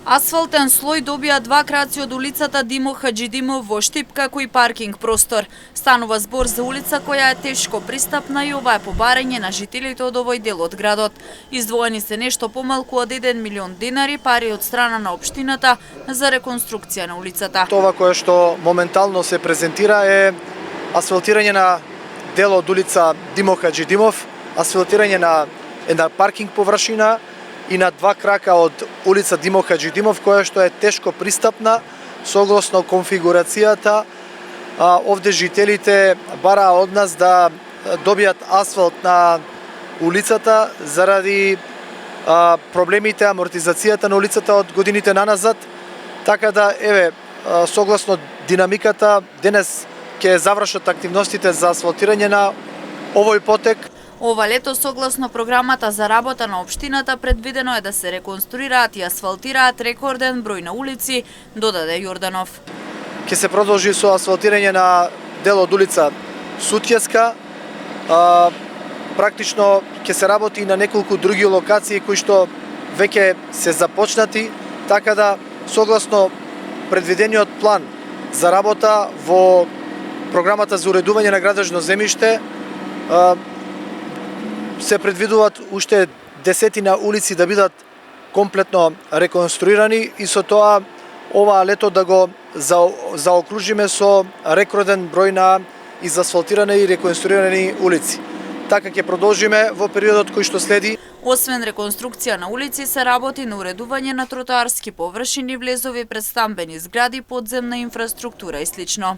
Асфалтен слој добија два краци од улицата Димо Хаџидимов во Штип како и паркинг простор. Станува збор за улица која е тешко пристапна и ова е побарање на жителите од овој дел од градот. Издвоени се нешто помалку од 1 милион денари пари од страна на општината за реконструкција на улицата. Това кое што моментално се презентира е асфалтирање на дел од улица Димо Хаџидимов, асфалтирање на една паркинг површина и на два крака од улица Димо Хаџидимов, која што е тешко пристапна согласно конфигурацијата. Овде жителите бараа од нас да добијат асфалт на улицата заради проблемите, амортизацијата на улицата од годините наназад. Така да, согласно динамиката, денес ќе завршат активностите за асфалтирање на овој потек. Ова лето, согласно програмата за работа на општината, предвидено е да се реконструираат и асфалтираат рекорден број на улици, додаде Јорданов. Ќе се продолжи со асфалтирање на дел од улица Сутјеска. Практично ќе се работи и на неколку други локации кои што веќе се започнати, така да согласно предвидениот план за работа во програмата за уредување на градежно земјиште се предвидуваат уште десетина улици да бидат комплетно реконструирани и со тоа ова лето да го заокружиме со рекорден број на изасфалтирани и реконструирани улици. Така ќе продолжиме во периодот кој што следи. Освен реконструкција на улици, се работи на уредување на тротоарски површини, влезови пред стамбени згради, подземна инфраструктура и слично.